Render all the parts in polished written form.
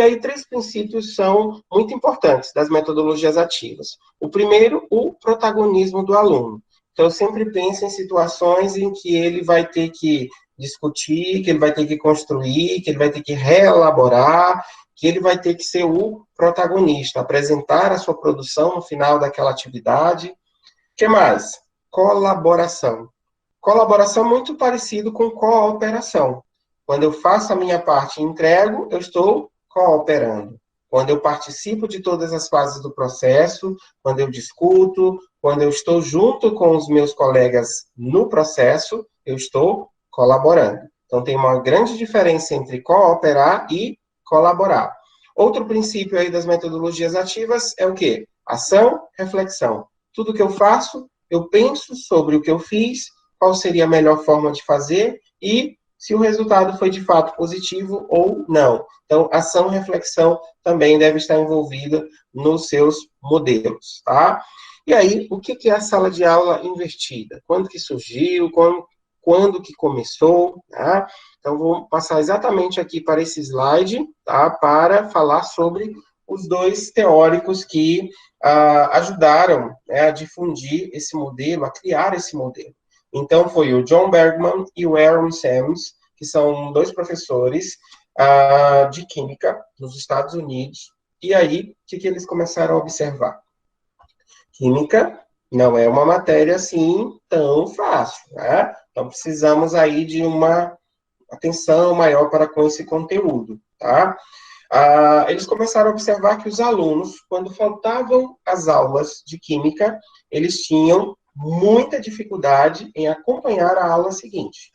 aí, 3 princípios são muito importantes das metodologias ativas. O primeiro, o protagonismo do aluno. Então, eu sempre penso em situações em que ele vai ter que discutir, que ele vai ter que construir, que ele vai ter que reelaborar, que ele vai ter que ser o protagonista, apresentar a sua produção no final daquela atividade. O que mais? Colaboração. Colaboração muito parecido com cooperação. Quando eu faço a minha parte e entrego, eu estou cooperando. Quando eu participo de todas as fases do processo, quando eu discuto, quando eu estou junto com os meus colegas no processo, eu estou colaborando. Então, tem uma grande diferença entre cooperar e colaborar. Outro princípio aí das metodologias ativas é o quê? Ação, reflexão. Tudo que eu faço, eu penso sobre o que eu fiz, qual seria a melhor forma de fazer e se o resultado foi de fato positivo ou não. Então, ação e reflexão também deve estar envolvida nos seus modelos, tá? E aí, o que é a sala de aula invertida? Quando que surgiu? Quando que começou? Tá? Então, vou passar exatamente aqui para esse slide, tá? Para falar sobre os 2 teóricos que ajudaram, né, a difundir esse modelo, a criar esse modelo. Então, foi o John Bergman e o Aaron Sams, que são 2 professores de química nos Estados Unidos. E aí, o que eles começaram a observar? Química não é uma matéria, assim, tão fácil, né? Então, precisamos aí de uma atenção maior para com esse conteúdo, tá? Eles começaram a observar que os alunos, quando faltavam as aulas de química, eles tinham muita dificuldade em acompanhar a aula seguinte.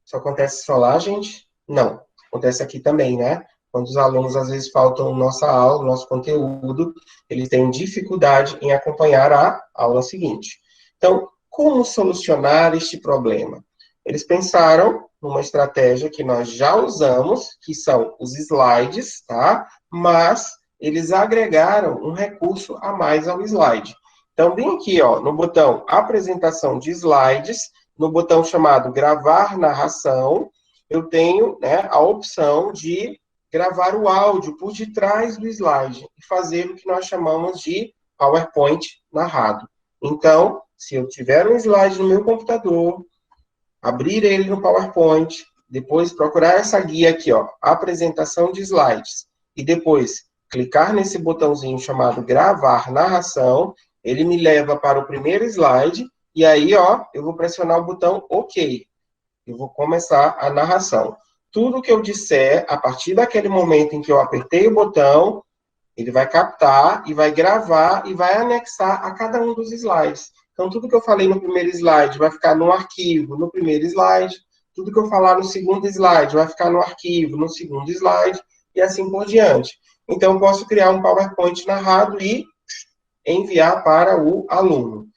Isso acontece só lá, gente? Não. Acontece aqui também, né? Quando os alunos, às vezes, faltam nossa aula, nosso conteúdo, eles têm dificuldade em acompanhar a aula seguinte. Então, como solucionar este problema? Eles pensaram numa estratégia que nós já usamos, que são os slides, tá? Mas eles agregaram um recurso a mais ao slide. Então, bem aqui, ó, no botão apresentação de slides, no botão chamado gravar narração, eu tenho, né, a opção de gravar o áudio por detrás do slide e fazer o que nós chamamos de PowerPoint narrado. Então, se eu tiver um slide no meu computador, abrir ele no PowerPoint, depois procurar essa guia aqui, ó, apresentação de slides, e depois clicar nesse botãozinho chamado gravar narração, ele me leva para o primeiro slide, e aí, ó, eu vou pressionar o botão OK. Eu vou começar a narração. Tudo que eu disser, a partir daquele momento em que eu apertei o botão, ele vai captar e vai gravar e vai anexar a cada um dos slides. Então, tudo que eu falei no primeiro slide vai ficar no arquivo no primeiro slide. Tudo que eu falar no segundo slide vai ficar no arquivo no segundo slide. E assim por diante. Então, eu posso criar um PowerPoint narrado e enviar para o aluno.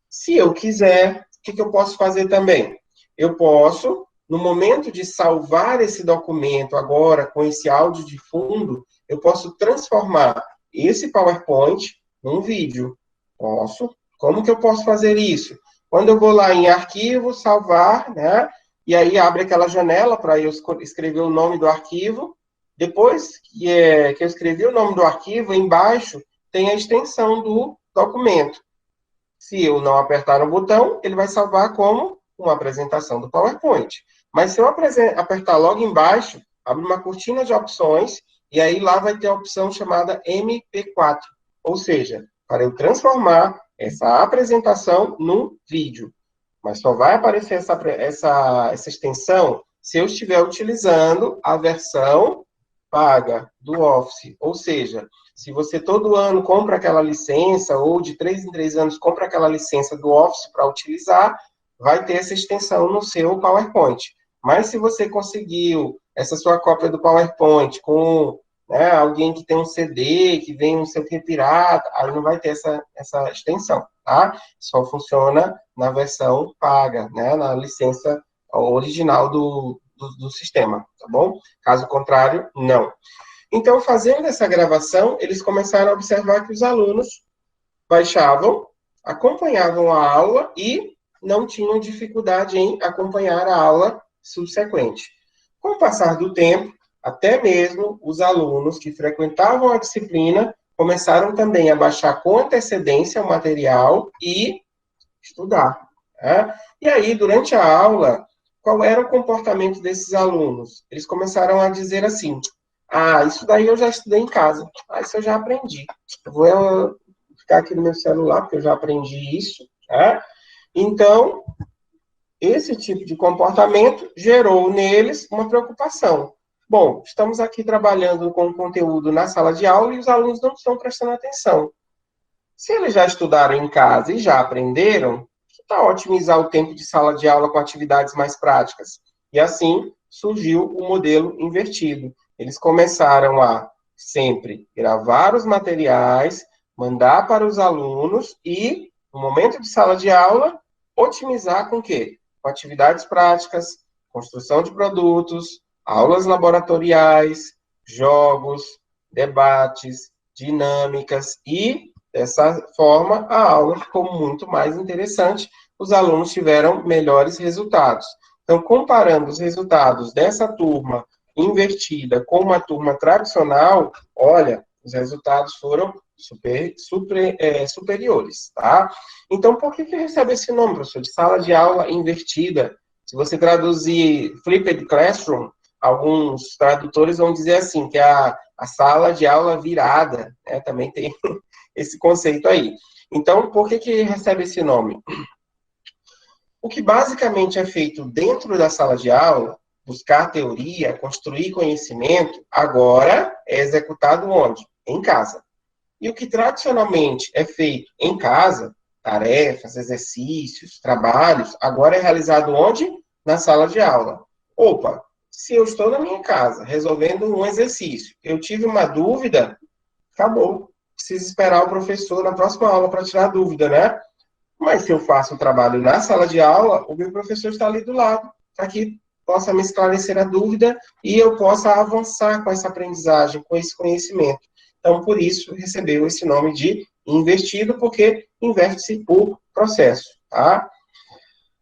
Se eu quiser, o que eu posso fazer também? Eu posso, no momento de salvar esse documento agora, com esse áudio de fundo, eu posso transformar esse PowerPoint num vídeo. Posso. Como que eu posso fazer isso? Quando eu vou lá em arquivo, salvar, né? E aí abre aquela janela para eu escrever o nome do arquivo. Depois que eu escrevi o nome do arquivo, embaixo tem a extensão do documento. Se eu não apertar no botão, ele vai salvar como uma apresentação do PowerPoint. Mas se eu apertar logo embaixo, abre uma cortina de opções, e aí lá vai ter a opção chamada MP4. Ou seja, para eu transformar essa apresentação num vídeo. Mas só vai aparecer essa extensão se eu estiver utilizando a versão paga do Office. Ou seja, se você todo ano compra aquela licença, ou de 3 em 3 anos compra aquela licença do Office para utilizar, vai ter essa extensão no seu PowerPoint. Mas se você conseguiu essa sua cópia do PowerPoint com, né, alguém que tem um CD, que vem um seu que pirata, aí não vai ter essa extensão, tá? Só funciona na versão paga, né, na licença original do sistema, tá bom? Caso contrário, não. Então, fazendo essa gravação, eles começaram a observar que os alunos baixavam, acompanhavam a aula e não tinham dificuldade em acompanhar a aula subsequente. Com o passar do tempo, até mesmo os alunos que frequentavam a disciplina começaram também a baixar com antecedência o material e estudar. Né? E aí, durante a aula, qual era o comportamento desses alunos? Eles começaram a dizer assim: ah, isso daí eu já estudei em casa. Ah, isso eu já aprendi. Eu vou ficar aqui no meu celular, porque eu já aprendi isso. Né? Então, esse tipo de comportamento gerou neles uma preocupação. Bom, estamos aqui trabalhando com o conteúdo na sala de aula e os alunos não estão prestando atenção. Se eles já estudaram em casa e já aprenderam, que tal otimizar o tempo de sala de aula com atividades mais práticas? E assim surgiu o modelo invertido. Eles começaram a sempre gravar os materiais, mandar para os alunos e, no momento de sala de aula, otimizar com o quê? Com atividades práticas, construção de produtos, aulas laboratoriais, jogos, debates, dinâmicas e dessa forma, a aula ficou muito mais interessante, os alunos tiveram melhores resultados. Então, comparando os resultados dessa turma invertida com uma turma tradicional, olha, os resultados foram superiores, tá? Então, por que recebe esse nome, professor, de sala de aula invertida? Se você traduzir flipped classroom, alguns tradutores vão dizer assim, que é a sala de aula virada, né? Também tem esse conceito aí. Então, por que recebe esse nome? O que basicamente é feito dentro da sala de aula, buscar teoria, construir conhecimento, agora é executado onde? Em casa. E o que tradicionalmente é feito em casa, tarefas, exercícios, trabalhos, agora é realizado onde? Na sala de aula. Opa, se eu estou na minha casa resolvendo um exercício, eu tive uma dúvida, acabou. Preciso esperar o professor na próxima aula para tirar a dúvida, né? Mas se eu faço o trabalho na sala de aula, o meu professor está ali do lado, para que possa me esclarecer a dúvida e eu possa avançar com essa aprendizagem, com esse conhecimento. Então, por isso, recebeu esse nome de invertido, porque inverte-se o processo, tá?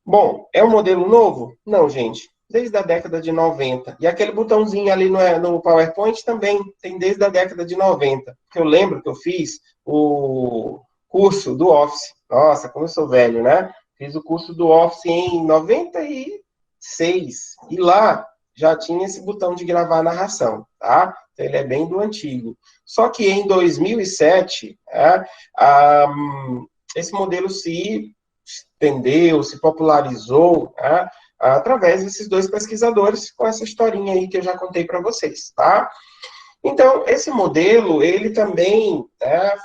Bom, é um modelo novo? Não, gente. Desde a década de 90. E aquele botãozinho ali no PowerPoint também tem desde a década de 90. Porque eu lembro que eu fiz o curso do Office. Nossa, como eu sou velho, né? Fiz o curso do Office em 96. E lá já tinha esse botão de gravar a narração, tá? Então, ele é bem do antigo. Só que em 2007, esse modelo se entendeu, se popularizou, né, através desses dois pesquisadores, com essa historinha aí que eu já contei para vocês, tá? Então, esse modelo, ele também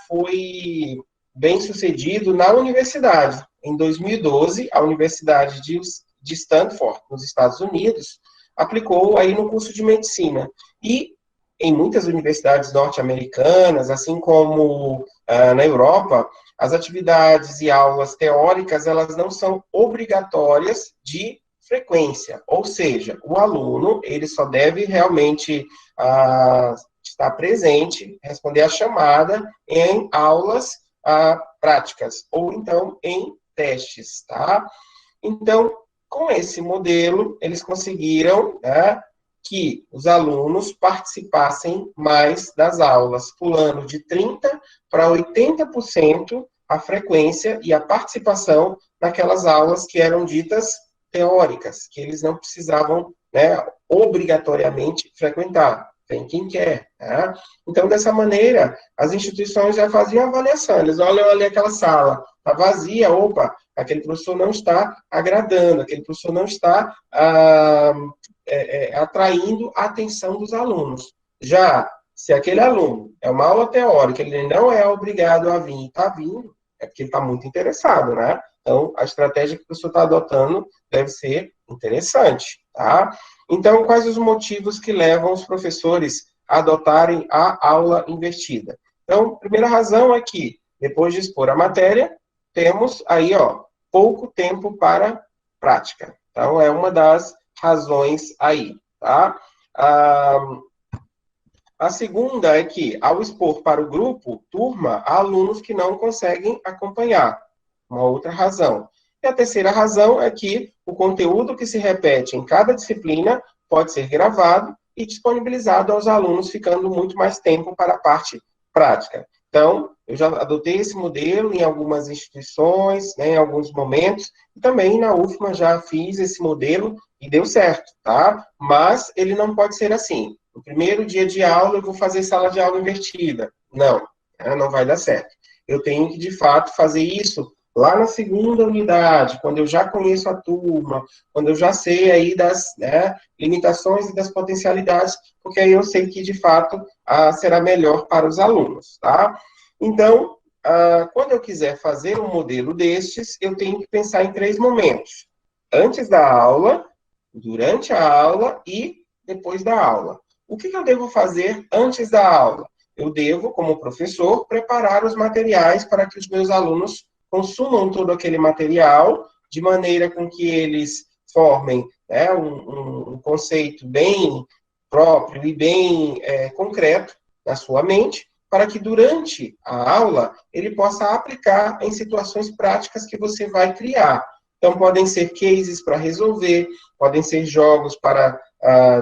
foi bem sucedido na universidade. Em 2012, a Universidade de Stanford, nos Estados Unidos, aplicou aí no curso de medicina. E em muitas universidades norte-americanas, assim como na Europa, as atividades e aulas teóricas, elas não são obrigatórias de frequência, ou seja, o aluno, ele só deve realmente estar presente, responder a chamada em aulas práticas, ou então em testes, tá? Então, com esse modelo, eles conseguiram, né, que os alunos participassem mais das aulas, pulando de 30% para 80% a frequência e a participação naquelas aulas que eram ditas teóricas, que eles não precisavam, né, obrigatoriamente frequentar. Tem quem quer. Né? Então, dessa maneira, as instituições já faziam avaliação. Eles olham ali aquela sala, está vazia, opa, aquele professor não está agradando, aquele professor não está atraindo a atenção dos alunos. Já, se aquele aluno é uma aula teórica, ele não é obrigado a vir e está vindo, é porque ele está muito interessado, né? Então, a estratégia que o professor está adotando deve ser interessante, tá? Então, quais os motivos que levam os professores a adotarem a aula invertida? Então, a primeira razão é que, depois de expor a matéria, temos aí, ó, pouco tempo para prática. Então, é uma das razões aí, tá? A segunda é que, ao expor para o grupo, turma, há alunos que não conseguem acompanhar. Uma outra razão. E a terceira razão é que o conteúdo que se repete em cada disciplina pode ser gravado e disponibilizado aos alunos, ficando muito mais tempo para a parte prática. Então, eu já adotei esse modelo em algumas instituições, né, em alguns momentos, e também na UFMA já fiz esse modelo e deu certo, tá? Mas ele não pode ser assim. No primeiro dia de aula eu vou fazer sala de aula invertida. Não, né, não vai dar certo. Eu tenho que, de fato, fazer isso lá na segunda unidade, quando eu já conheço a turma, quando eu já sei aí das, né, limitações e das potencialidades, porque aí eu sei que, de fato, será melhor para os alunos, tá? Então, quando eu quiser fazer um modelo destes, eu tenho que pensar em 3 momentos. Antes da aula, durante a aula e depois da aula. O que eu devo fazer antes da aula? Eu devo, como professor, preparar os materiais para que os meus alunos consumam todo aquele material de maneira com que eles formem, né, um conceito bem próprio e bem concreto na sua mente, para que durante a aula ele possa aplicar em situações práticas que você vai criar. Então, podem ser cases para resolver, podem ser jogos para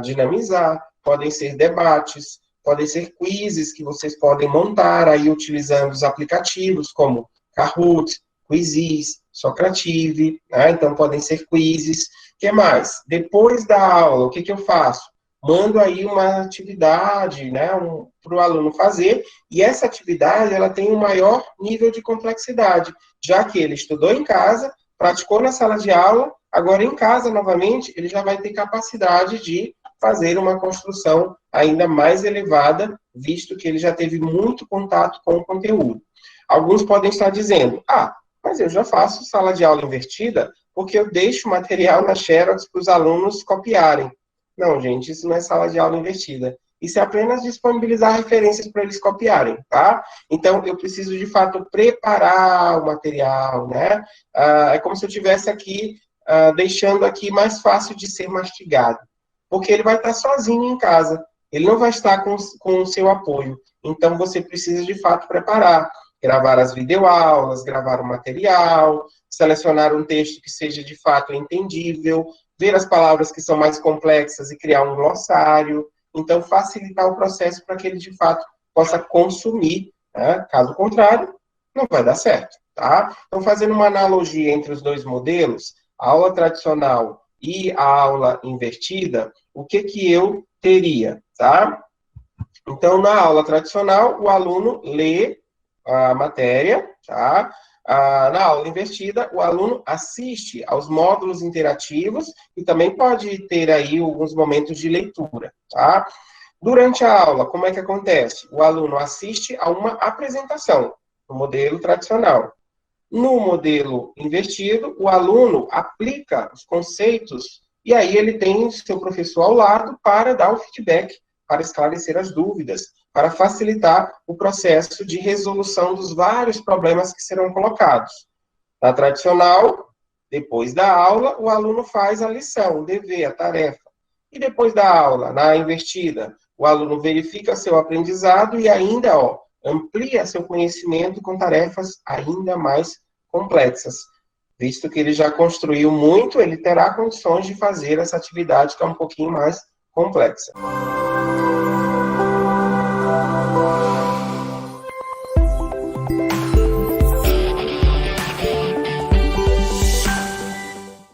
dinamizar, podem ser debates, podem ser quizzes que vocês podem montar aí utilizando os aplicativos como Kahoot, Quizzes, Socrative, né? Então podem ser quizzes. O que mais? Depois da aula, o que eu faço? Mando aí uma atividade, né, para o aluno fazer, e essa atividade ela tem um maior nível de complexidade, já que ele estudou em casa, praticou na sala de aula, agora em casa, novamente, ele já vai ter capacidade de fazer uma construção ainda mais elevada, visto que ele já teve muito contato com o conteúdo. Alguns podem estar dizendo, mas eu já faço sala de aula invertida porque eu deixo o material na Xerox para os alunos copiarem. Não, gente, isso não é sala de aula invertida. Isso é apenas disponibilizar referências para eles copiarem, tá? Então, eu preciso, de fato, preparar o material, né? É como se eu estivesse aqui, deixando aqui mais fácil de ser mastigado. Porque ele vai estar sozinho em casa. Ele não vai estar com o seu apoio. Então, você precisa, de fato, preparar. Gravar as videoaulas, gravar o material, selecionar um texto que seja, de fato, entendível, ver as palavras que são mais complexas e criar um glossário. Então, facilitar o processo para que ele, de fato, possa consumir. Né? Caso contrário, não vai dar certo. Tá? Então, fazendo uma analogia entre os dois modelos, a aula tradicional e a aula invertida, o que eu teria? Tá? Então, na aula tradicional, o aluno lê a matéria, tá? Na aula invertida, o aluno assiste aos módulos interativos e também pode ter aí alguns momentos de leitura, tá? Durante a aula, como é que acontece? O aluno assiste a uma apresentação, no modelo tradicional. No modelo invertido, o aluno aplica os conceitos e aí ele tem o seu professor ao lado para dar o feedback, para esclarecer as dúvidas, para facilitar o processo de resolução dos vários problemas que serão colocados. Na tradicional, depois da aula, o aluno faz a lição, o dever, a tarefa. E depois da aula, na invertida, o aluno verifica seu aprendizado e ainda amplia seu conhecimento com tarefas ainda mais complexas. Visto que ele já construiu muito, ele terá condições de fazer essa atividade que é um pouquinho mais complexa.